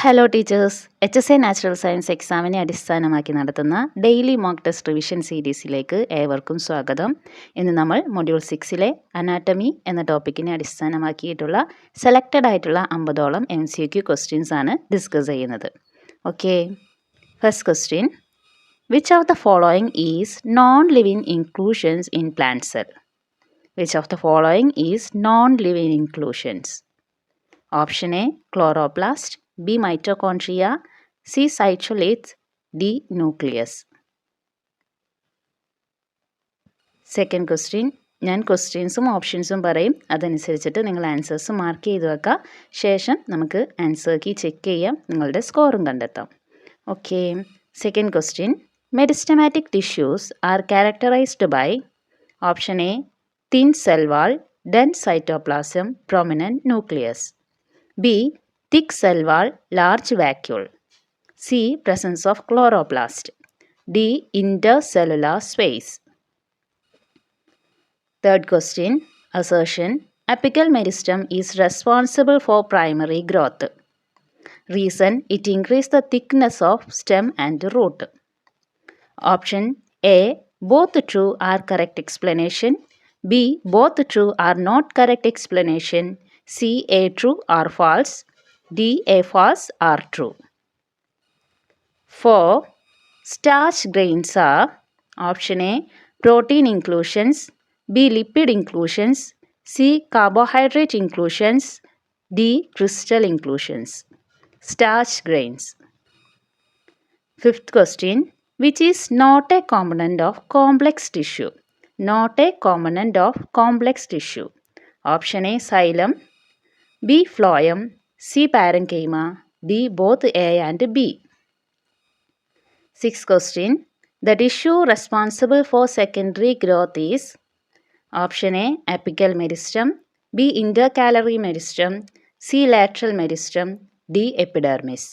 Hello teachers, HSA natural science എക്സാമിനെ അടിസ്ഥാനമാക്കി നടത്തുന്ന ഡെയിലി മോക്ക് ടെസ്റ്റ് റിവിഷൻ സീരീസിലേക്ക് ഏവർക്കും സ്വാഗതം. ഇന്ന് നമ്മൾ മൊഡ്യൂൾ 6-ലെ അനാറ്റമി എന്ന ടോപ്പിക്കിനെ അടിസ്ഥാനമാക്കിയിട്ടുള്ള സെലക്റ്റഡ് ആയിട്ടുള്ള 50ഓളം MCQ ക്വസ്റ്റ്യൻസ് ആണ് ഡിസ്കസ് ചെയ്യുന്നത്. Okay, first question: which of the following is known living inclusions in plant cell? Which of the following is known living inclusions? Option A chloroplast, B mitochondria, C cytolates, D nucleus. Second question: ഞാൻ ക്വസ്റ്റ്യൻസും ഓപ്ഷൻസും പറയും, അതനുസരിച്ചിട്ട് നിങ്ങൾ answers mark ചെയ്ത് വെക്കുക. ശേഷം നമുക്ക് answer key check ചെയ്യാം, നിങ്ങളുടെ സ്കോറും കണ്ടെത്താം. Okay, second question: meristematic tissues are characterised by option A thin cell wall, dense cytoplasm, prominent nucleus. B thick cell wall, large vacuole. C presence of chloroplast. D intercellular space. Third question: assertion: apical meristem is responsible for primary growth. Reason: it increases the thickness of stem and root. Option A both true are correct explanation. B both true are not correct explanation. C A true or false. D A false or true. 4. Starch grains are option A protein inclusions, B lipid inclusions, C carbohydrate inclusions, D crystal inclusions. Starch grains. Fifth question: which is not a component of complex tissue? Not a component of complex tissue. Option A xylem, B phloem, C parenchyma, D both A and B. Sixth question: the tissue responsible for secondary growth is option A apical meristem, B intercalary meristem, C lateral meristem, D epidermis.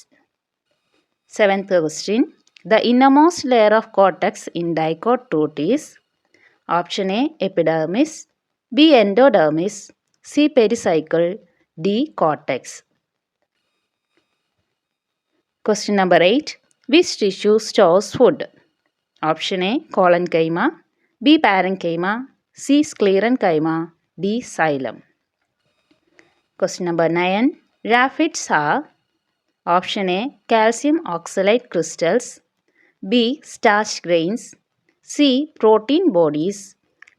Seventh question: the innermost layer of cortex in dicot tooth is option A epidermis, B endodermis, C pericycle, D cortex. Question number 8. Which tissue stores food? Option A collenchyma, B parenchyma, C sclerenchyma, D xylem. Question number 9. Raphids are option A calcium oxalate crystals, B starch grains, C protein bodies,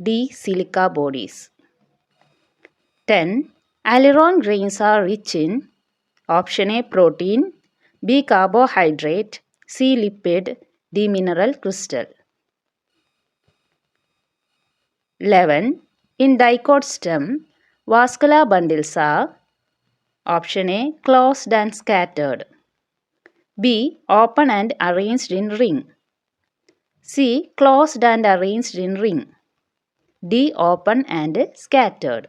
D silica bodies. 10. Aileron grains are rich in option A protein, B carbohydrate, C lipid, D mineral crystal. 11. In dicot stem, vascular bundles are option A closed and scattered, B open and arranged in ring, C closed and arranged in ring, D open and scattered.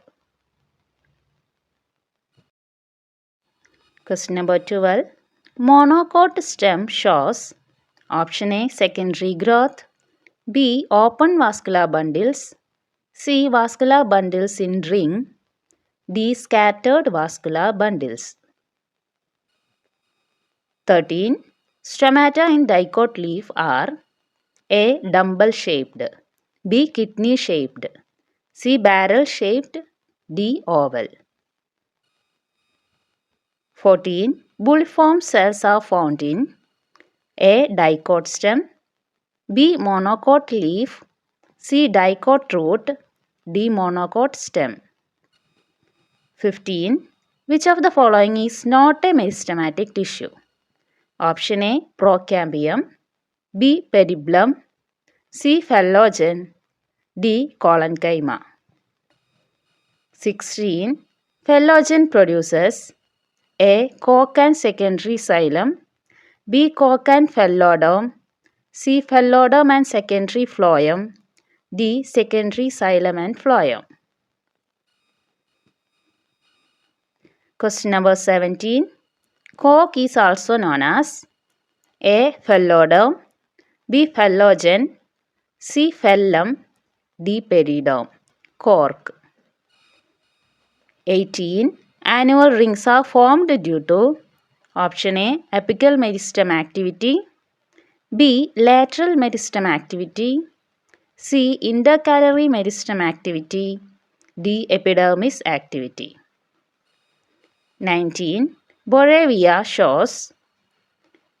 Question number 12. Monocot stem shows option A secondary growth, B open vascular bundles, C vascular bundles in ring, D scattered vascular bundles. 13. Stomata in dicot leaf are A dumbbell shaped, B kidney shaped, C barrel shaped, D oval. 14. Bulliform cells are found in A dicot stem, B monocot leaf, C dicot root, D monocot stem. 15. Which of the following is not a meristematic tissue? Option A procambium, B pedibulum, C phallogen, D collenchyma. 16. Phallogen produces A coc and secondary xylem, B coc and phalloderm, C phalloderm and secondary phloem, D secondary xylem and phloem. Question number 17. Coc is also known as A phalloderm, B phallogen, C phellum, D periderm. Cork. 18. Annual rings are formed due to Option A, apical meristem activity. B, lateral meristem activity. C, intercalary meristem activity. D, epidermis activity. 19. Borevia shows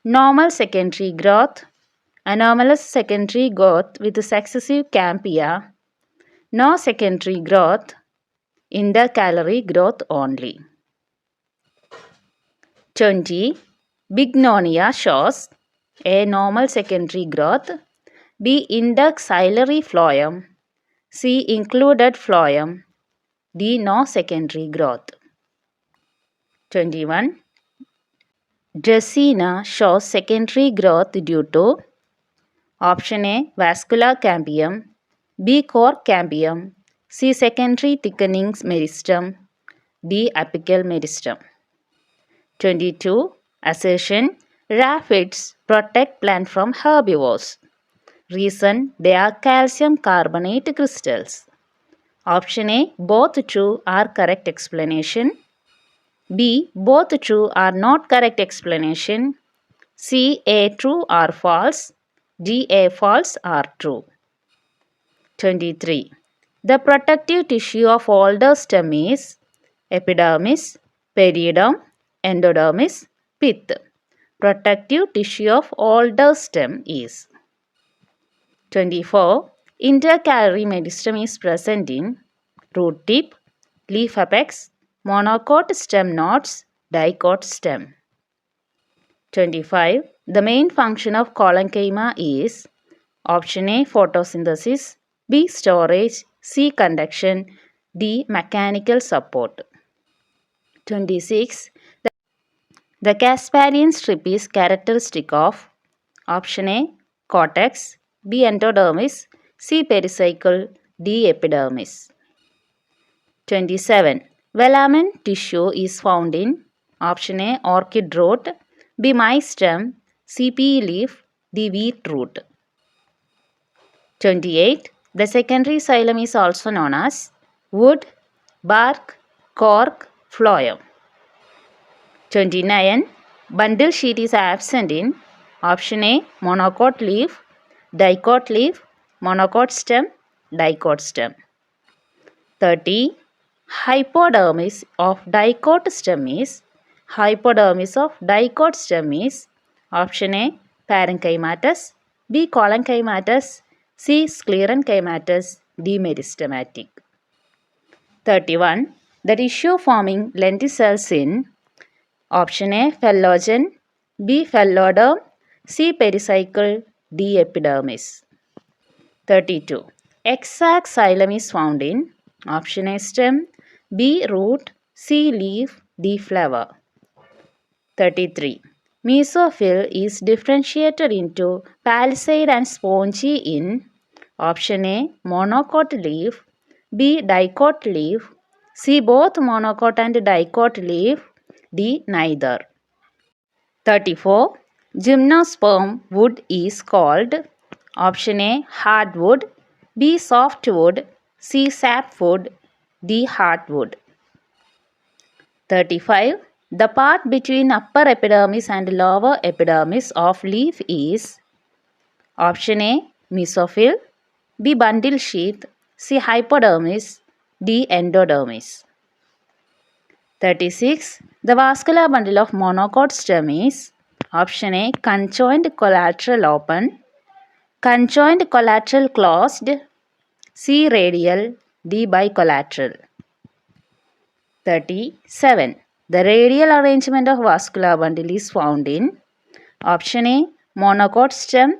normal secondary growth, anomalous secondary growth with successive campia, no secondary growth, intercalary growth only. 20. Bignonia shows A, normal secondary growth, B, interxillary phloem, C, included phloem, D, no secondary growth. 21. Dracaena shows secondary growth due to Option A, vascular cambium, B, core cambium, C, secondary thickening meristem, D, apical meristem. 22. Assertion, rhaphids protect plant from herbivores. Reason, they are calcium carbonate crystals. Option A, both true are correct explanation. B, both true are not correct explanation. C, A, true or false. D, A, false or true. 23. The protective tissue of older stem is epidermis, periderm, endodermis, pith. Protective tissue of older stem is 24. Intercalary meristem is present in root tip, leaf apex, monocot stem nodes, dicot stem. 25. The main function of collenchyma is Option A, photosynthesis, B, storage, C, conduction, D, mechanical support. 26. The Casparian strip is characteristic of Option A, cortex, B, endodermis, C, pericycle, D, epidermis. 27. Velamen tissue is found in Option A, orchid root, B, myostem, C, pea leaf, D, wheat root. 28. The secondary xylem is also known as wood, bark, cork, phloem. 29. Bundle sheet is absent in Option A, monocot leaf, dicot leaf, monocot stem, dicot stem. 30. Hypodermis of dicot stem is Option A, parenchymatous, B, collenchymatous, C, sclerenchymatous, D, meristematic. 31. The tissue forming lenticels in Option A, phellogen, B, phelloderm, C, pericycle, D, epidermis. 32. Exact xylem is found in Option A, stem, B, root, C, leaf, D, flower. 33. Mesophyll is differentiated into palisade and spongy in Option A, monocot leaf, B, dicot leaf, C, both monocot and dicot leaf, D, neither. 34. Gymnosperm wood is called Option A, hardwood, B, softwood, C, sapwood, D, hardwood. 35. The part between upper epidermis and lower epidermis of leaf is Option A, mesophyll, B, bundle sheath, C, hypodermis, D, endodermis. 36. The vascular bundle of monocot stem is Option A, conjoined collateral open, conjoined collateral closed, C, radial, D, bicollateral. 37. The radial arrangement of vascular bundle is found in Option A, monocot stem,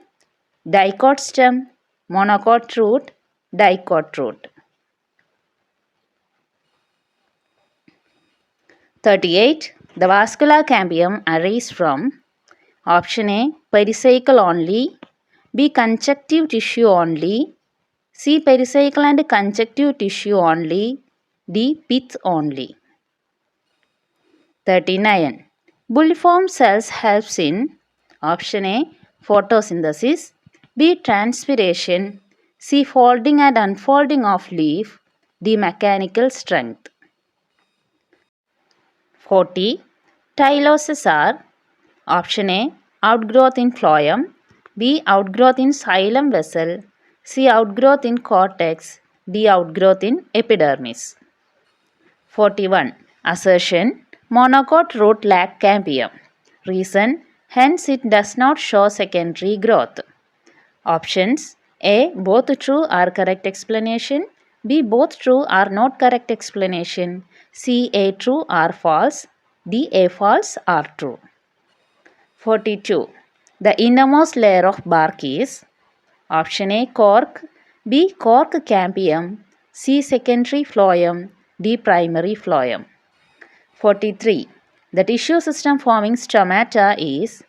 dicot stem, monocot root, dicot root. 38. The vascular cambium arises from Option A, pericycle only, B, conjunctive tissue only, C, pericycle and conjunctive tissue only, D, pith only. 39. Bulliform cells helps in Option A, photosynthesis, B, transpiration, C, folding and unfolding of leaf, D, mechanical strength. 40. Tyloses are option A, outgrowth in phloem, B, outgrowth in xylem vessel, C, outgrowth in cortex, D, outgrowth in epidermis. 41. Assertion, monocot root lack cambium. Reason, hence it does not show secondary growth. Options A, both true are correct explanation, B, both true are not correct explanation, C, A true are false, D, A false are true. 42. The innermost layer of bark is option A, cork, B, cork cambium, C, secondary phloem, D, primary phloem. 43. The tissue system forming stomata is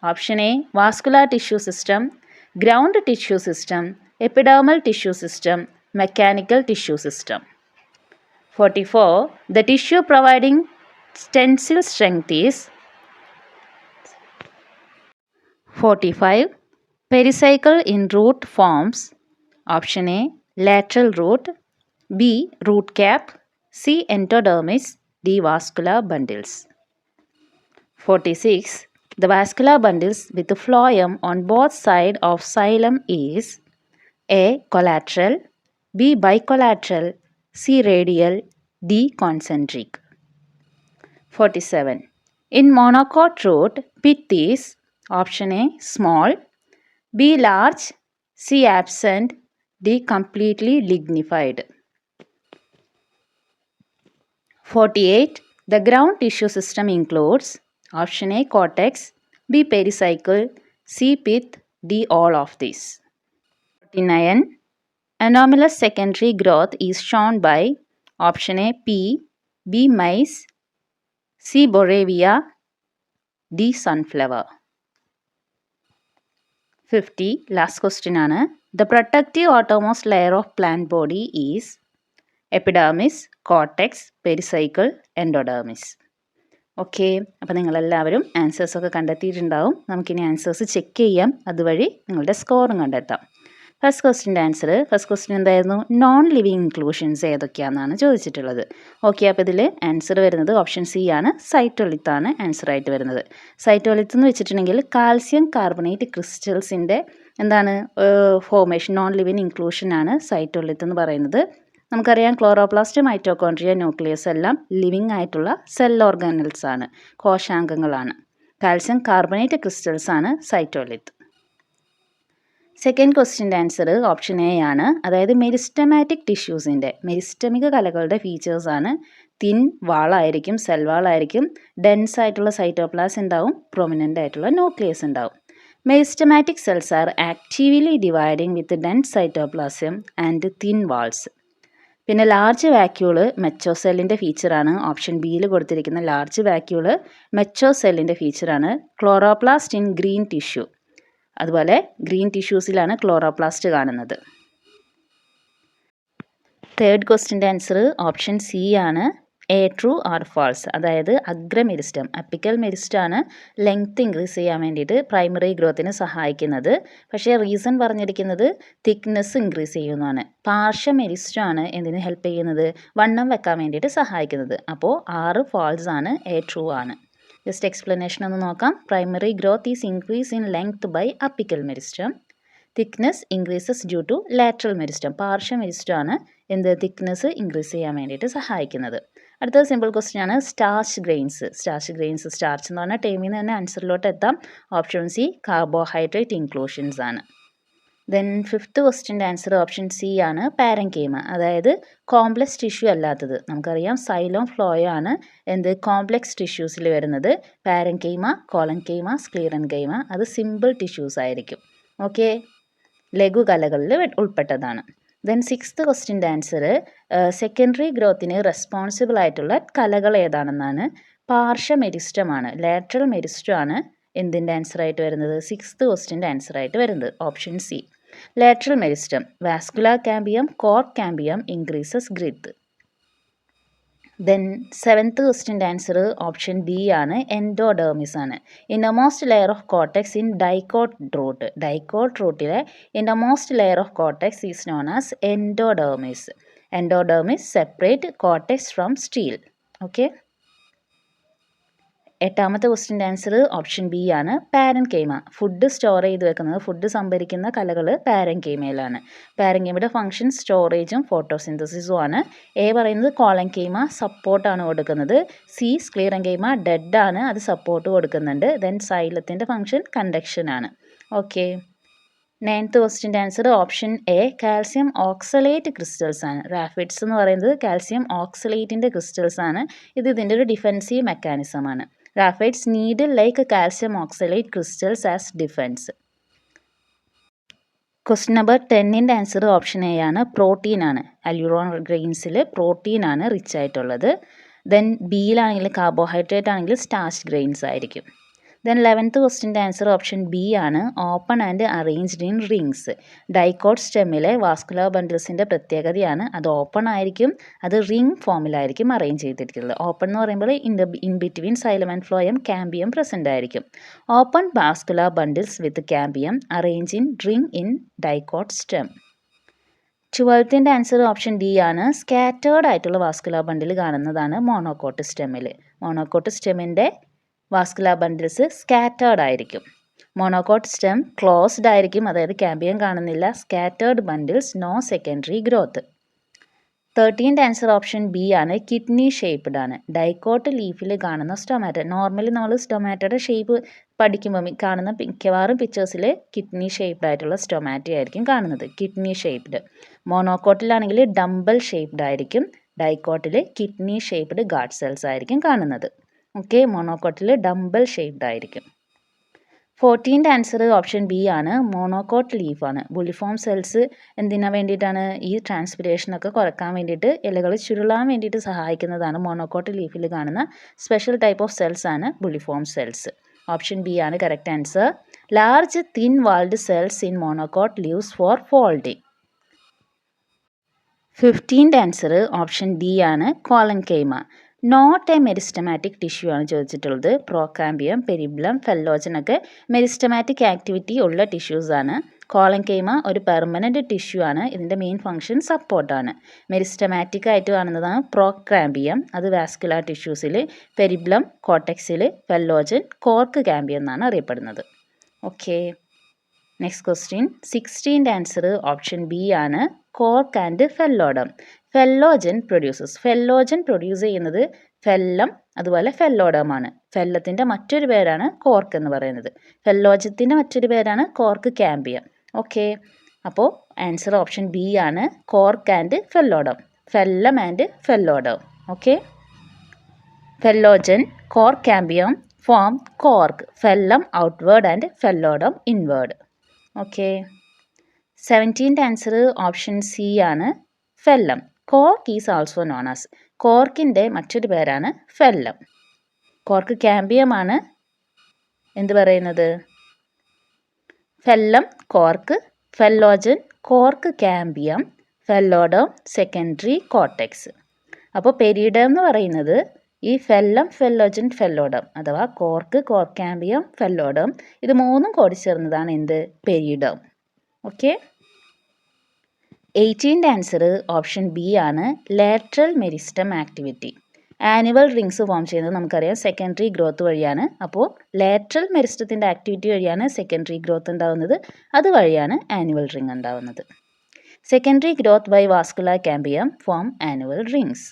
option A, vascular tissue system, ground tissue system, epidermal tissue system, mechanical tissue system. 44. The tissue providing tensile strength is 45. Pericycle in root forms option A, lateral root, B, root cap, C, endodermis, D, vascular bundles. 46. The vascular bundles with the phloem on both sides of xylem is A, collateral, B, bicollateral, C, radial, D, concentric. 47. In monocot root, pith is option A, small, B, large, C, absent, D, completely lignified. 48. The ground tissue system includes option A, cortex, B, pericycle, C, pith, D, all of these. 49. Anomalous secondary growth is shown by option A, P, B, maize, C, boravia, D, sunflower. 50. Last question ആണ്. The protective outermost layer of plant body is epidermis, cortex, pericycle, endodermis. Okay, അപ്പോൾ നിങ്ങളെല്ലാവരും ആൻസേഴ്സൊക്കെ കണ്ടെത്തിയിട്ടുണ്ടാവും. നമുക്കിനി answers check ചെയ്യാം, അതുവഴി നിങ്ങളുടെ സ്കോറും കണ്ടെത്താം. First question എന്തായിരുന്നു? നോൺ ലിവിങ് ഇൻക്ലൂഷൻസ് ഏതൊക്കെയാണെന്നാണ് ചോദിച്ചിട്ടുള്ളത്. ഓക്കെ, അപ്പോൾ ഇതിൽ ആൻസർ വരുന്നത് ഓപ്ഷൻ സി ആണ്, സൈറ്റോളിത്താണ് ആൻസറായിട്ട് വരുന്നത്. സൈറ്റോളിത്ത് എന്ന് വെച്ചിട്ടുണ്ടെങ്കിൽ കാൽസ്യം കാർബണേറ്റ് ക്രിസ്റ്റൽസിൻ്റെ എന്താണ് ഫോർമേഷൻ, നോൺ ലിവിങ് ഇൻക്ലൂഷനാണ് സൈറ്റോളിത്ത് എന്ന് പറയുന്നത്. നമുക്കറിയാം ക്ലോറോപ്ലാസ്റ്റ്, മൈറ്റോകോൺട്രിയ, ന്യൂക്ലിയസ് എല്ലാം ലിവിങ് ആയിട്ടുള്ള സെൽ ഓർഗാനൽസ് ആണ്, കോശാംഗങ്ങളാണ്. കാൽസ്യം കാർബണേറ്റ് ക്രിസ്റ്റൽസ് ആണ് സൈറ്റോളിത്ത്. സെക്കൻഡ് ക്വസ്റ്റ്യൻ്റെ ആൻസർ ഓപ്ഷൻ എ ആണ്, അതായത് മെരിസ്റ്റമാറ്റിക് ടിഷ്യൂസിൻ്റെ മെരിസ്റ്റമിക കലകളുടെ ഫീച്ചേഴ്സാണ്. തിൻ വാളായിരിക്കും, സെൽ വാളായിരിക്കും, ഡെൻസ് ആയിട്ടുള്ള സൈറ്റോപ്ലാസ് ഉണ്ടാവും, പ്രൊമിനൻ്റ് ആയിട്ടുള്ള ന്യൂക്ലിയസ് ഉണ്ടാവും. Meristematic cells are actively dividing with dense cytoplasm and thin walls. പിന്നെ ലാർജ് വാക്യൂള് മെച്ചോസെല്ലിൻ്റെ ഫീച്ചറാണ്. ഓപ്ഷൻ ബിയിൽ കൊടുത്തിരിക്കുന്ന ലാർജ് വാക്യൂള് മെച്ചോസെല്ലിൻ്റെ ഫീച്ചറാണ്. ക്ലോറോപ്ലാസ്റ്റ് ഇൻ ഗ്രീൻ ടിഷ്യൂ, അതുപോലെ ഗ്രീൻ ടിഷ്യൂസിലാണ് ക്ലോറോപ്ലാസ്റ്റ് കാണുന്നത്. തേർഡ് ക്വസ്റ്റ്യൻ്റെ ആൻസർ ഓപ്ഷൻ സി ആണ്, എ ട്രൂ ആർ ഫാൾസ്. അതായത് അഗ്രമെരിസ്റ്റം, അപ്പിക്കൽ മെരിസ്റ്റമാണ് ലെങ്ത് ഇൻക്രീസ് ചെയ്യാൻ വേണ്ടിയിട്ട് പ്രൈമറി ഗ്രോത്തിന് സഹായിക്കുന്നത്. പക്ഷേ റീസൺ പറഞ്ഞിരിക്കുന്നത് തിക്നെസ് ഇൻക്രീസ് ചെയ്യുന്നതാണ്. പാർശ്വമെരിസ്റ്റമാണ് എന്തിന് ഹെൽപ്പ് ചെയ്യുന്നത്? വണ്ണം വെക്കാൻ വേണ്ടിയിട്ട് സഹായിക്കുന്നത്. അപ്പോൾ 6 ഫാൾസ് ആണ്, എ ട്രൂ ആണ്. ജസ്റ്റ് എക്സ്പ്ലനേഷൻ ഒന്ന് നോക്കാം. Primary growth is increase in length by apical meristem. Thickness increases due to lateral meristem. പാർശ്വമെരിസ്റ്റമാണ് എന്ത് തിക്നെസ് ഇൻക്രീസ് ചെയ്യാൻ വേണ്ടിയിട്ട് സഹായിക്കുന്നത്. അടുത്തത് സിമ്പിൾ ക്വസ്റ്റ്യൻ ആണ്, സ്റ്റാർച്ച് ഗ്രെയിൻസ്. സ്റ്റാർച്ച് എന്ന് പറഞ്ഞാൽ ടേമിൽ നിന്ന് തന്നെ ആൻസറിലോട്ട് എത്താം. ഓപ്ഷൻ സി കാർബോഹൈഡ്രേറ്റ് ഇൻക്ലൂഷൻസ് ആണ്. ദെൻ ഫിഫ്ത്ത് ക്വസ്റ്റ്യൻ്റെ ആൻസർ ഓപ്ഷൻ സി ആണ്, പാരൻകൈമ. അതായത് കോംപ്ലക്സ് ടിഷ്യൂ അല്ലാത്തത്. നമുക്കറിയാം സൈലോം ഫ്ലോയോ ആണ് എന്ത് കോംപ്ലക്സ് ടിഷ്യൂസിൽ വരുന്നത്. പാരൻകൈമ, കോളൻകൈമ, സ്ക്ലീറൻകൈമ അത് സിമ്പിൾ ടിഷ്യൂസ് ആയിരിക്കും. ഓക്കെ, ലഘുകലകളിൽ ഉൾപ്പെട്ടതാണ്. ദെൻ സിക്സ്ത് ക്വസ്റ്റ്യൻ്റെ ആൻസർ സെക്കൻഡറി ഗ്രോത്തിന് റെസ്പോൺസിബിൾ ആയിട്ടുള്ള കലകൾ ഏതാണെന്നാണ്. പാർശ്വമെരിസ്റ്റമാണ്, ലാറ്ററൽ മെരിസ്റ്റമാണ് എന്തിൻ്റെ ആൻസറായിട്ട് വരുന്നത്? സിക്സ്ത് ക്വസ്റ്റ്യൻ്റെ ആൻസറായിട്ട് വരുന്നത് option C. Lateral meristem, vascular cambium, cork cambium increases growth. Then seventh ക്വസ്റ്റ്യൻ്റെ ആൻസർ ഓപ്ഷൻ ബി ആണ്, എൻഡോഡെർമിസ് ആണ്. Innermost layer of cortex in dicot root. Dicot റൂട്ടിലെ innermost layer of cortex is known as endodermis. Endodermis separate cortex from stele. Okay, എട്ടാമത്തെ ക്വസ്റ്റ്യൻ്റെ answer option B ആണ് parenchyma. Food store ചെയ്ത് വെക്കുന്നത്, food സംഭരിക്കുന്ന കലകൾ പാരൻകൈമയിലാണ്. പാരൻകൈമയുടെ ഫംഗ്ഷൻ സ്റ്റോറേജും ഫോട്ടോസിന്തസിസും ആണ്. എ പറയുന്നത് കോളൻകൈമ സപ്പോർട്ടാണ് കൊടുക്കുന്നത്. സി സ്ക്ലീറൻകൈമ ഡെഡ് ആണ്, അത് സപ്പോർട്ട് കൊടുക്കുന്നുണ്ട്. ദെൻ സൈലത്തിൻ്റെ ഫംഗ്ഷൻ കണ്ടക്ഷൻ ആണ്. ഓക്കെ, നയൻത്ത് ക്വസ്റ്റ്യൻ്റെ answer option A calcium oxalate crystals ആണ്. റാഫിഡ്സ് എന്ന് പറയുന്നത് കാൽസ്യം ഓക്സലേറ്റിൻ്റെ ക്രിസ്റ്റൽസ് ആണ്. ഇത് ഇതിൻ്റെ ഒരു ഡിഫെൻസീവ് മെക്കാനിസം ആണ്. Raphides need like calcium oxalate crystals as defence. Question number 10ൻ്റെ ആൻസർ ഓപ്ഷൻ എ ആണ്, പ്രോട്ടീൻ ആണ്. അല്യൂറോൺ ഗ്രെയിൻസിൽ പ്രോട്ടീൻ ആണ് റിച്ച് ആയിട്ടുള്ളത്. ദെൻ ബിയിലാണെങ്കിൽ കാർബോഹൈഡ്രേറ്റ് ആണെങ്കിൽ സ്റ്റാർച്ച് ഗ്രെയിൻസ് ആയിരിക്കും. ദെൻ 11th ക്വസ്റ്റ്യൻ്റെ ആൻസർ ഓപ്ഷൻ ബി ആണ്, open and arranged in rings. Dicot സ്റ്റെമ്മിലെ വാസ്കുലർ ബണ്ടിൽസിൻ്റെ പ്രത്യേകതയാണ് അത് ഓപ്പൺ ആയിരിക്കും, അത് റിംഗ് ഫോമിലായിരിക്കും അറേഞ്ച് ചെയ്തിരിക്കുന്നത്. ഓപ്പൺ എന്ന് പറയുമ്പോൾ in between xylem and phloem cambium present ആയിരിക്കും. Open vascular bundles with cambium arrange in ring in dicot stem. 12ൻ്റെ ആൻസർ ഓപ്ഷൻ ഡി ആണ്, സ്കാറ്റേർഡ് ആയിട്ടുള്ള വാസ്കുലർ ബണ്ടിൽ കാണുന്നതാണ് മോണോകോട്ട് സ്റ്റെമ്മിൽ. മോണോകോട്ട് സ്റ്റെമ്മിൻ്റെ വാസ്കുലർ ബണ്ടിൽസ് സ്കാറ്റേർഡ് ആയിരിക്കും. മോണോകോട്ട് സ്റ്റെം ക്ലോസ്ഡ് ആയിരിക്കും, അതായത് കാമ്പിയം കാണുന്നില്ല. Scattered bundles no secondary growth. 13ൻ്റെ ആൻസർ ഓപ്ഷൻ ബി ആണ്, കിഡ്നി ഷേപ്പ്ഡ് ആണ്. ഡൈക്കോട്ട് ലീഫിൽ കാണുന്ന സ്റ്റൊമാറ്റോ, നോർമലി നമ്മൾ സ്റ്റൊമാറ്റോയുടെ ഷേപ്പ് പഠിക്കുമ്പോൾ കാണുന്ന മിക്കവാറും പിക്ചേഴ്സിൽ കിഡ്നി ഷേപ്പ്ഡ് ആയിട്ടുള്ള സ്റ്റൊമാറ്റോ ആയിരിക്കും കാണുന്നത്. Kidney shaped. മോണോകോട്ടിലാണെങ്കിൽ ഡംബൽ ഷേപ്പ്ഡ് ആയിരിക്കും. ഡൈക്കോട്ടിൽ കിഡ്നി ഷേപ്പ്ഡ് ഗാർഡ് സെൽസ് ആയിരിക്കും കാണുന്നത്. ഓക്കെ, മോണോകോട്ടിൽ ഡംബൽ ഷേപ്ഡ് ആയിരിക്കും. 14ൻ്റെ ആൻസർ ഓപ്ഷൻ ബി ആണ്, മോണോകോട്ട് ലീഫാണ്. ബുളിഫോം സെൽസ് എന്തിനാ വേണ്ടിയിട്ടാണ്? ഈ ട്രാൻസ്പിരേഷനൊക്കെ കുറക്കാൻ വേണ്ടിയിട്ട്, ഇലകൾ ചുരുളാൻ വേണ്ടിയിട്ട് സഹായിക്കുന്നതാണ്. മോണോകോട്ട് ലീഫിൽ കാണുന്ന സ്പെഷ്യൽ ടൈപ്പ് ഓഫ് സെൽസ് ആണ് ബുളിഫോം സെൽസ്. ഓപ്ഷൻ ബി ആണ് correct answer. Large thin walled cells in monocot leaves for folding. 15ൻ്റെ ആൻസർ ഓപ്ഷൻ ഡി ആണ്, collenchyma. Not a meristematic tissue ആണ് ചോദിച്ചിട്ടുള്ളത്. പ്രോകാമ്പിയം, പെരിബ്ലം, ഫെല്ലോജൻ ഒക്കെ meristematic activity ഉള്ള ടിഷ്യൂസാണ്. കോളൻകൈമ ഒരു പെർമനൻറ്റ് ടിഷ്യൂ ആണ്. ഇതിൻ്റെ മെയിൻ ഫംഗ്ഷൻ സപ്പോർട്ടാണ്. മെരിസ്റ്റമാറ്റിക് ആയിട്ട് കാണുന്നതാണ് പ്രോകാമ്പിയം, അത് വാസ്കുലാർ ടിഷ്യൂസിൽ. പെരിബ്ലം കോർട്ടെക്സിൽ, ഫെല്ലോജൻ കോർക്ക് കാമ്പിയം എന്നാണ് അറിയപ്പെടുന്നത്. Okay, next question. 16ൻ്റെ ആൻസർ ഓപ്ഷൻ ബി ആണ്, cork and phelloderm. Phellogen produce ചെയ്യുന്നത് ഫെല്ലം അതുപോലെ ഫെല്ലോഡമാണ്. ഫെല്ലത്തിൻ്റെ മറ്റൊരു പേരാണ് കോർക്ക് എന്ന് പറയുന്നത്. ഫെല്ലോജത്തിൻ്റെ മറ്റൊരു പേരാണ് കോർക്ക് കാമ്പിയം. ഓക്കെ, അപ്പോൾ ആൻസർ ഓപ്ഷൻ ബി ആണ്, cork and phelloderm. Phellem and phelloderm. Okay, phellogen, cork cambium form cork, phellem outward and phelloderm inward. Okay, 17ൻ്റെ ആൻസർ ഓപ്ഷൻ സി ആണ്, phellem. Cork is also known as. കോർക്കിൻ്റെ മറ്റൊരു പേരാണ് phellem. Cork കാമ്പിയമാണ് എന്ത് പറയുന്നത്? Phellem cork, phellogen cork cambium, phelloderm secondary cortex. അപ്പോൾ periderm എന്ന് പറയുന്നത് ഈ ഫെല്ലം, ഫെല്ലോജൻ, ഫെല്ലോഡം അഥവാ കോർക്ക്, കോർക്കാമ്പിയം, ഫെല്ലോഡം ഇത് മൂന്നും കൂടി ചേർന്നതാണ് എന്ത്? പെരിഡം. ഓക്കെ, 18ൻ്റെ ആൻസർ ഓപ്ഷൻ ബി ആണ്, lateral meristem activity. Annual rings form ചെയ്യുന്നത് നമുക്കറിയാം സെക്കൻഡറി ഗ്രോത്ത് വഴിയാണ്. അപ്പോൾ ലാറ്ററൽ മെരിസ്റ്റത്തിൻ്റെ ആക്ടിവിറ്റി വഴിയാണ് സെക്കൻഡറി ഗ്രോത്ത് ഉണ്ടാവുന്നത്, അതുവഴിയാണ് ആനുവൽ റിംഗ് ഉണ്ടാവുന്നത്. Secondary growth by vascular cambium form annual rings.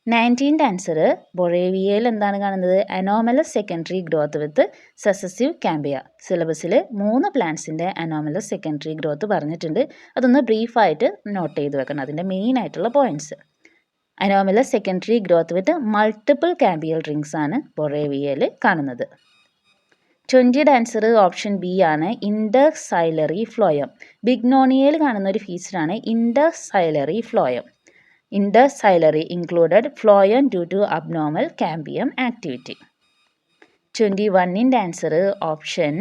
19ൻ്റെ ആൻസർ ബൊറേവിയയിൽ എന്താണ് കാണുന്നത്? അനോമലസ് സെക്കൻഡറി ഗ്രോത്ത് വിത്ത് സസസീവ് കാമ്പിയ. സിലബസിൽ 3 പ്ലാന്റ്സിൻ്റെ അനോമലസ് സെക്കൻഡറി ഗ്രോത്ത് പറഞ്ഞിട്ടുണ്ട്. അതൊന്ന് ബ്രീഫായിട്ട് നോട്ട് ചെയ്ത് വെക്കണം, അതിൻ്റെ മെയിൻ ആയിട്ടുള്ള points. Anomalous secondary growth with multiple cambial rings ആണ് ബൊറേവിയയിൽ കാണുന്നത്. 20യുടെ ആൻസർ ഓപ്ഷൻ ബി ആണ്, ഇൻ്റർസൈലറി ഫ്ലോയം. ബിഗ്നോണിയയിൽ കാണുന്ന ഒരു ഫീച്ചറാണ് interxylary phloem. Intercellary included phloem due to abnormal cambium activity. 21ൻ്റെ ആൻസർ ഓപ്ഷൻ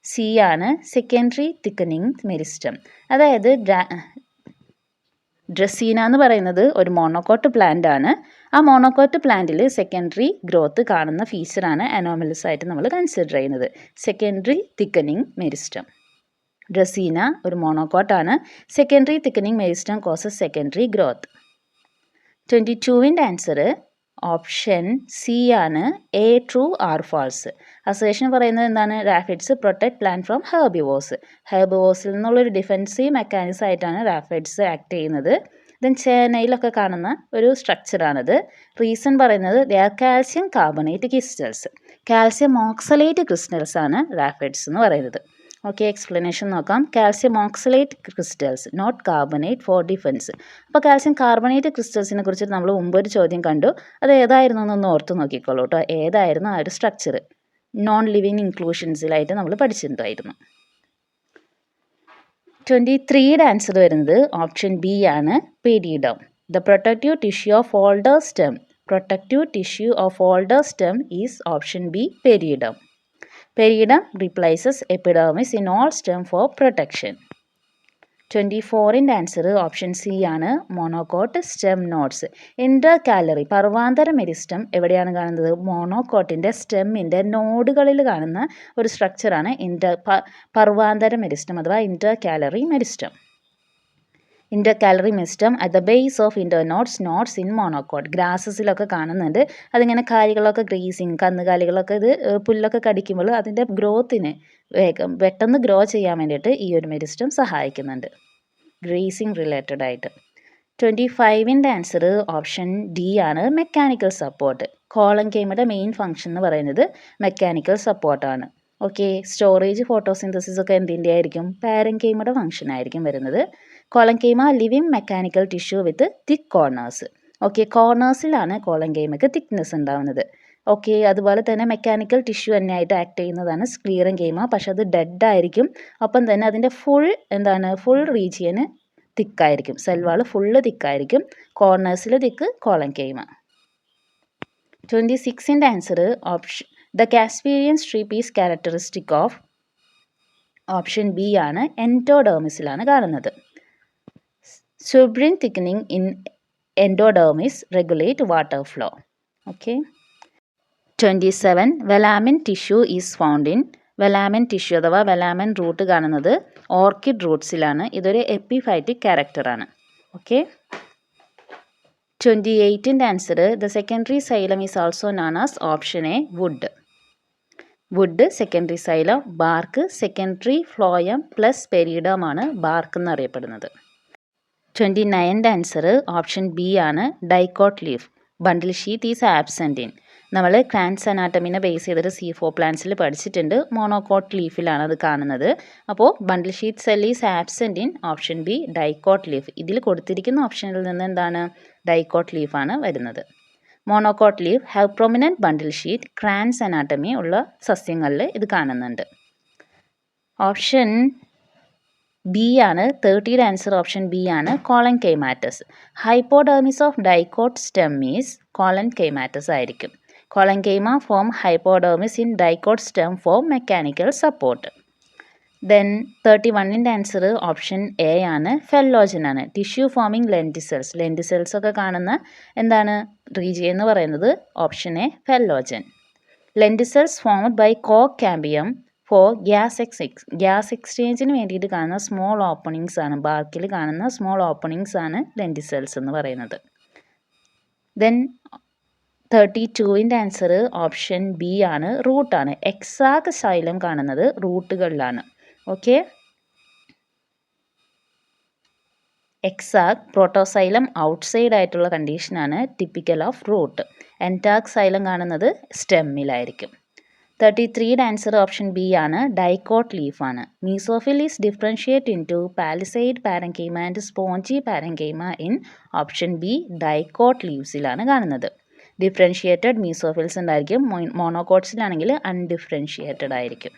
സി ആണ്, സെക്കൻഡറി തിക്കനിങ് മെരിസ്റ്റം. അതായത് ഡ്രസീന എന്ന് പറയുന്നത് ഒരു മോണോകോട്ട് പ്ലാന്റ് ആണ്. ആ മോണോകോട്ട് പ്ലാന്റിൽ സെക്കൻഡറി ഗ്രോത്ത് കാണുന്ന ഫീച്ചറാണ് അനോമലസ് ആയിട്ട് നമ്മൾ കൺസിഡർ ചെയ്യുന്നത്, സെക്കൻഡറി തിക്കനിങ് മെരിസ്റ്റം. ഡ്രസീന ഒരു മോണോകോട്ടാണ്. Secondary thickening meristem causes secondary growth. 22ൻ്റെ ആൻസർ ഓപ്ഷൻ സി ആണ് A true R false. Assertion പറയുന്നത് എന്താണ്? Raphides protect plant from herbivores. ഹെർബിവോഴ്സിൽ നിന്നുള്ളൊരു ഡിഫെൻസീവ് മെക്കാനിസം ആയിട്ടാണ് റാഫിഡ്സ് ആക്ട് ചെയ്യുന്നത്. ദെൻ ചേനയിലൊക്കെ കാണുന്ന ഒരു സ്ട്രക്ചറാണിത്. റീസൺ പറയുന്നത് they are calcium carbonate crystals. Calcium oxalate crystals ആണ് റാഫിഡ്സ് എന്ന് പറയുന്നത്. ഓക്കെ, എക്സ്പ്ലനേഷൻ നോക്കാം. Calcium oxalate crystals not carbonate for defence. അപ്പോൾ കാൽസ്യം കാർബണേറ്റ് ക്രിസ്റ്റൽസിനെ കുറിച്ച് നമ്മൾ മുമ്പ് ഒരു ചോദ്യം കണ്ടു. അത് ഏതായിരുന്നു എന്നൊന്ന് ഓർത്ത് നോക്കിക്കോളൂ കേട്ടോ. ഏതായിരുന്നു ആ ഒരു സ്ട്രക്ചർ? നോൺ ലിവിങ് ഇൻക്ലൂഷൻസിലായിട്ട് നമ്മൾ പഠിച്ചിട്ടുണ്ടായിരുന്നു. 23യുടെ ആൻസർ വരുന്നത് ഓപ്ഷൻ ബി ആണ്, periderm. The protective tissue of older stem. Protective tissue of older stem is option B, periderm. Periodum replaces epidermis in all stem for protection. 24ൻ്റെ ആൻസർ ഓപ്ഷൻ സി ആണ്, monocot stem nodes. Intercalary പർവാന്തര meristem എവിടെയാണ് കാണുന്നത്? മോണോകോട്ടിൻ്റെ സ്റ്റെമ്മിൻ്റെ നോഡുകളിൽ കാണുന്ന ഒരു സ്ട്രക്ചറാണ് പർവാന്തര meristem അഥവാ intercalary meristem. Intercalary meristem at the base of nodes in monocot. ഗ്രാസസിലൊക്കെ കാണുന്നുണ്ട്. അതിങ്ങനെ കാലികളൊക്കെ ഗ്രീസിങ്, കന്നുകാലികളൊക്കെ ഇത് പുല്ലൊക്കെ കടിക്കുമ്പോൾ അതിൻ്റെ ഗ്രോത്തിന് പെട്ടെന്ന് ഗ്രോ ചെയ്യാൻ വേണ്ടിയിട്ട് ഈ ഒരു മെരിസ്റ്റം സഹായിക്കുന്നുണ്ട്, ഗ്രീസിങ് റിലേറ്റഡ് ആയിട്ട്. 25ൻ്റെ ആൻസർ ഓപ്ഷൻ ഡി ആണ്, മെക്കാനിക്കൽ സപ്പോർട്ട്. കോളൻകൈമയുടെ മെയിൻ ഫംഗ്ഷൻ എന്ന് പറയുന്നത് മെക്കാനിക്കൽ സപ്പോർട്ടാണ്. ഓക്കെ, സ്റ്റോറേജ് ഫോട്ടോസിന്തസിസ് ഒക്കെ എന്തിൻ്റെ ആയിരിക്കും? പാരൻകൈമയുടെ ഫംഗ്ഷൻ ആയിരിക്കും വരുന്നത്. കോളൻകൈമ ലിവിങ് മെക്കാനിക്കൽ ടിഷ്യൂ വിത്ത് തിക്ക് കോർണേഴ്സ്. ഓക്കെ, കോർണേഴ്സിലാണ് കോളൻകൈമയ്ക്ക് തിക്നെസ് ഉണ്ടാവുന്നത്. ഓക്കെ, അതുപോലെ തന്നെ മെക്കാനിക്കൽ ടിഷ്യൂ തന്നെയായിട്ട് ആക്ട് ചെയ്യുന്നതാണ് സ്ക്ലീറൻകൈമ. പക്ഷെ അത് ഡെഡ് ആയിരിക്കും. ഒപ്പം തന്നെ അതിൻ്റെ ഫുൾ റീജിയന് തിക്കായിരിക്കും. സെൽവാൾ ഫുള്ള് തിക്കായിരിക്കും. കോർണേഴ്സിൽ തിക്ക് കോളൻകൈമ. 26ൻ്റെ answer option the Casparian strip is characteristic of. Option B ആണ്, എൻഡോഡേർമിസിലാണ് കാണുന്നത്. Suberin thickening in endodermis regulate water flow. Okay. 27 velamen tissue is found in. velamen tissue അഥവാ velamen റൂട്ട് കാണുന്നത് orchid റൂട്ട്സിലാണ്. ഇതൊരു എപ്പിഫൈറ്റിക് ക്യാരക്ടറാണ്. Okay. 28ൻ്റെ answer the secondary xylem is also known as option A, wood. Wood secondary xylem, bark secondary phloem plus periderm ആണ് bark എന്നറിയപ്പെടുന്നത്. 29ൻ്റെ answer option B ആണ്, dicot leaf. Bundle sheath is absent in. നമ്മൾ Kranz അനാട്ടമിനെ base ചെയ്തിട്ട് C4 പ്ലാന്റ്സിൽ പഠിച്ചിട്ടുണ്ട്. Monocot ലീഫിലാണ് അത് കാണുന്നത്. അപ്പോൾ bundle sheath cell is absent in option B, dicot leaf. ഇതിൽ കൊടുത്തിരിക്കുന്ന ഓപ്ഷനിൽ നിന്ന് എന്താണ്? ഡൈക്കോട്ട് ലീഫാണ് വരുന്നത്. Monocot leaf have prominent bundle sheet. Kranz anatomy ഉള്ള സസ്യങ്ങളിൽ ഇത് കാണുന്നുണ്ട്. ഓപ്ഷൻ ബി ആണ്, 30യുടെ ആൻസർ ഓപ്ഷൻ ബി ആണ്, collenchymatous. Hypodermis of dicot stem is collenchymatous ആയിരിക്കും. Collenchyma form hypodermis in dicot stem for mechanical support. Then 31ൻ്റെ answer option A ആണ്, phellogen ആണ്. Tissue forming lenticels. ലെൻറ്റിസെൽസ് ഒക്കെ കാണുന്ന എന്താണ് റീജിയൻ എന്ന് പറയുന്നത്? Option A, phellogen. Lenticels formed by കോക്ക് കാമ്പിയം ഫോർ ഗ്യാസ് എക്സ്ചേഞ്ചിന് വേണ്ടിയിട്ട് കാണുന്ന സ്മോൾ ഓപ്പണിങ്സ് ആണ്. ബാർക്കിൽ കാണുന്ന സ്മോൾ ഓപ്പണിങ്സ് ആണ് ലെൻറ്റിസെൽസ് എന്ന് പറയുന്നത്. ദെൻ 32ൻ്റെ ആൻസർ ഓപ്ഷൻ ബി ആണ്, റൂട്ടാണ്. എക്സാക് സൈലം കാണുന്നത് റൂട്ടുകളിലാണ്. ഓക്കെ, എക്സാക് പ്രോട്ടോസൈലം ഔട്ട്സൈഡ് ആയിട്ടുള്ള കണ്ടീഷനാണ് typical of root. Endarch xylem കാണുന്നത് സ്റ്റെമ്മിലായിരിക്കും. 33യുടെ ആൻസർ ഓപ്ഷൻ ബി ആണ്, ഡൈക്കോട്ട് ലീഫാണ്. Mesophyll is differentiate into palisade parenchyma and spongy parenchyma in option B, dicot ലീവ്സിലാണ് കാണുന്നത്. ഡിഫറൻഷിയേറ്റഡ് മീസോഫിൽസ് ഉണ്ടായിരിക്കും. മോണോകോട്ട്സിലാണെങ്കിൽ അൺഡിഫറൻഷിയേറ്റഡ് ആയിരിക്കും.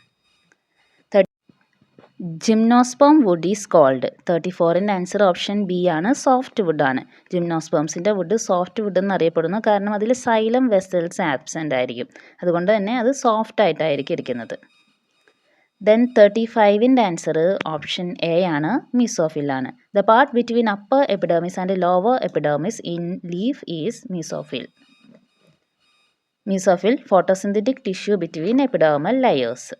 Gymnosperm wood is called. 34ൻ്റെ ആൻസർ ഓപ്ഷൻ ബി ആണ്, സോഫ്റ്റ് വുഡാണ്. ജിംനോസ്പേംസിൻ്റെ വുഡ് സോഫ്റ്റ് വുഡ് എന്നറിയപ്പെടുന്നു. കാരണം അതിൽ സൈലം വെസൽസ് ആബ്സെൻ്റ് ആയിരിക്കും. അതുകൊണ്ട് തന്നെ അത് സോഫ്റ്റ് ആയിട്ടായിരിക്കും ഇരിക്കുന്നത്. ദെൻ 35ൻ്റെ ആൻസർ ഓപ്ഷൻ എ ആണ്, മീസോഫിൽ ആണ്. The part between upper epidermis and lower epidermis in leaf is mesophyll. Mesophyll photosynthetic tissue between epidermal layers.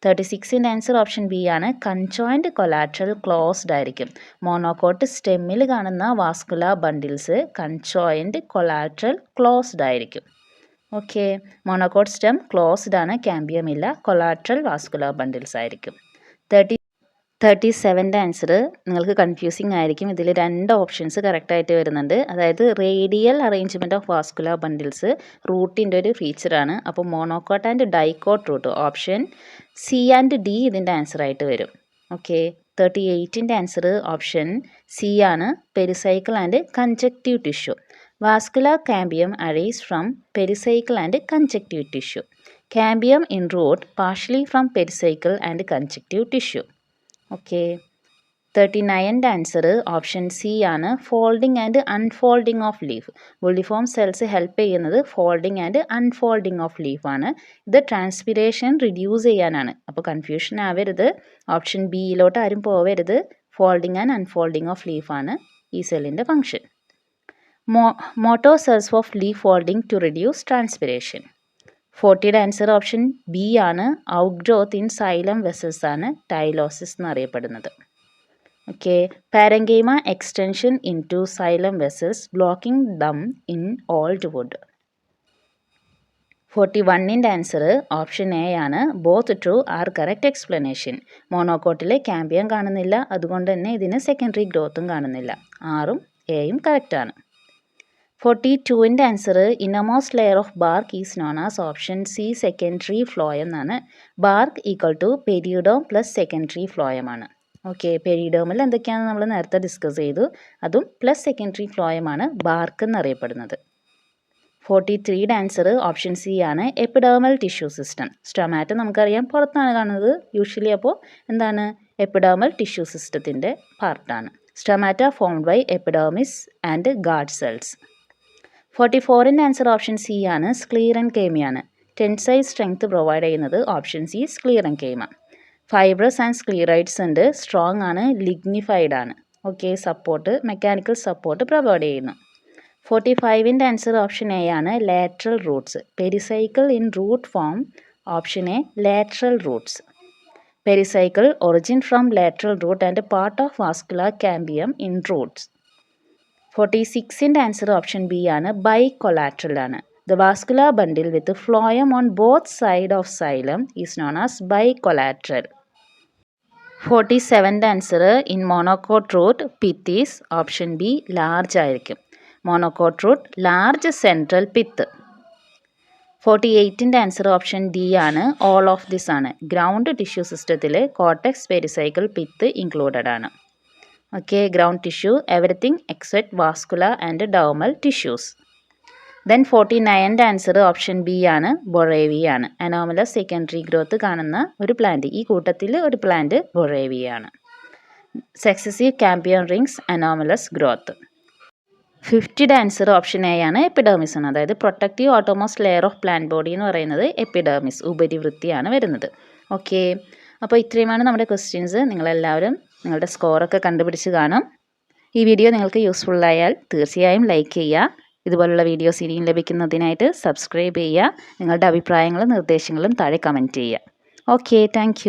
36ൻ്റെ ആൻസർ ഓപ്ഷൻ ബി ആണ്. കൺജോയിൻറ്റ് കൊലാട്രൽ ക്ലോസ്ഡ് ആയിരിക്കും. മോണോകോട്ട് സ്റ്റെമ്മിൽ കാണുന്ന vascular bundles conjoint collateral closed ആയിരിക്കും. Okay, monocot stem closed ആണ്, cambium ഇല്ല, collateral vascular bundles ആയിരിക്കും. 37ൻ്റെ ആൻസർ നിങ്ങൾക്ക് കൺഫ്യൂസിങ് ആയിരിക്കും. ഇതിൽ 2 ഓപ്ഷൻസ് കറക്റ്റായിട്ട് വരുന്നുണ്ട്. അതായത് radial arrangement of vascular bundles റൂട്ടിൻ്റെ ഒരു ഫീച്ചറാണ്. അപ്പോൾ monocot and dicot root option C and D ഇതിൻ്റെ ആൻസറായിട്ട് വരും. ഓക്കെ, 38ൻ്റെ ആൻസർ ഓപ്ഷൻ സി ആണ്. Pericycle and conjunctive tissue. Vascular cambium arise from pericycle and conjunctive tissue. Cambium in root partially from pericycle and conjunctive tissue. Okay, 39ൻ്റെ answer option C ആണ്. Folding and unfolding of leaf. Bulliform cells help ചെയ്യുന്നത് folding and unfolding of ലീഫാണ്. ഇത് transpiration reduce ചെയ്യാനാണ്. അപ്പോൾ confusion ആവരുത്, option ബിയിലോട്ട് ആരും പോവരുത്. ഫോൾഡിങ് ആൻഡ് അൺഫോൾഡിങ് ഓഫ് ലീഫാണ് ഈ സെല്ലിൻ്റെ function. Motor cells of leaf folding to reduce transpiration. 40യുടെ ആൻസർ ഓപ്ഷൻ ബി ആണ്. Outgrowth in xylem vessels ആണ് ടൈലോസിസ് എന്നറിയപ്പെടുന്നത്. Okay, parenchyma extension into xylem vessels blocking them in old wood. 41ൻ്റെ answer option A ആണ്. Both true R correct explanation. മോണോകോട്ടിൽ cambium കാണുന്നില്ല, അതുകൊണ്ട് തന്നെ ഇതിന് സെക്കൻഡറി ഗ്രോത്തും കാണുന്നില്ല. ആറും എയും കറക്റ്റാണ്. 42ൻ്റെ answer innermost layer of bark is known as option C secondary phloem എന്നാണ്. Bark equal to periderm plus secondary ഫ്ലോയമാണ്. ഓക്കെ, പെരിഡോമിൽ എന്തൊക്കെയാണെന്ന് നമ്മൾ നേരത്തെ ഡിസ്കസ് ചെയ്തു. അതും പ്ലസ് സെക്കൻഡറി ഫ്ലോയമാണ് ബാർക്ക് എന്നറിയപ്പെടുന്നത്. 43യുടെ ആൻസർ ഓപ്ഷൻ സി ആണ്. എപ്പിഡേർമൽ ടിഷ്യൂ സിസ്റ്റം. സ്റ്റൊമാറ്റ നമുക്കറിയാം പുറത്താണ് കാണുന്നത് യൂഷ്വലി. അപ്പോൾ എന്താണ്, എപ്പിഡേർമൽ ടിഷ്യൂ സിസ്റ്റത്തിൻ്റെ പാർട്ടാണ്. Stomata formed by epidermis and guard cells. 44ൻ്റെ ആൻസർ ഓപ്ഷൻ സി ആണ്. സ്ക്ലീറൻകൈമയാണ്. ടെൻസൈൽ സ്ട്രെങ്ത് പ്രൊവൈഡ് ചെയ്യുന്നത് option C sclerenchyma. Fibres and sclereids ഉണ്ട്, സ്ട്രോങ് ആണ്, ലിഗ്നിഫൈഡ് ആണ്. Okay, support mechanical support provide ചെയ്യുന്നു. 45ൻ്റെ ആൻസർ ഓപ്ഷൻ എ ആണ്. Lateral roots. Pericycle in root form option A lateral roots. Pericycle origin from lateral root and part of vascular cambium in roots. 46ൻ്റെ answer option B ആണ്. By collateral ആണ്. The vascular bundle with phloem on both side of xylem is known as bicollateral. 47ൻ്റെ answer in monocot root pith is option B large ആയിരിക്കും. Monocot root large central pith. 48ൻ്റെ answer option D ആണ്. All of this ആണ്. Ground tissue സിസ്റ്റത്തിൽ cortex, pericycle, pith included ആണ്. Okay, ground tissue everything except vascular and dermal tissues. Then 49ൻ്റെ answer option B ആണ്. Boerhavia ആണ്. Anomalous secondary growth കാണുന്ന ഒരു പ്ലാന്റ്. ഈ കൂട്ടത്തിൽ ഒരു പ്ലാന്റ് ബൊറേവിയ ആണ്. Successive cambium rings anomalous growth. 50യുടെ ആൻസർ ഓപ്ഷൻ എ ആണ്. എപ്പിഡെർമിസ് ആണ്. അതായത് protective outermost layer of plant body എന്ന് പറയുന്നത് എപ്പിഡെർമിസ്, ഉപരിവൃത്തിയാണ് വരുന്നത്. ഓക്കെ, അപ്പോൾ ഇത്രയുമാണ് നമ്മുടെ ക്വസ്റ്റ്യൻസ്. നിങ്ങളെല്ലാവരും നിങ്ങളുടെ സ്കോറൊക്കെ കണ്ടുപിടിച്ച് കാണും. ഈ വീഡിയോ നിങ്ങൾക്ക് യൂസ്ഫുള്ളായാൽ തീർച്ചയായും ലൈക്ക് ചെയ്യുക. ഇതുപോലുള്ള വീഡിയോസ് ഇനിയും ലഭിക്കുന്നതിനായിട്ട് സബ്സ്ക്രൈബ് ചെയ്യുക. നിങ്ങളുടെ അഭിപ്രായങ്ങളും നിർദ്ദേശങ്ങളും താഴെ കമൻറ്റ് ചെയ്യുക. Okay, thank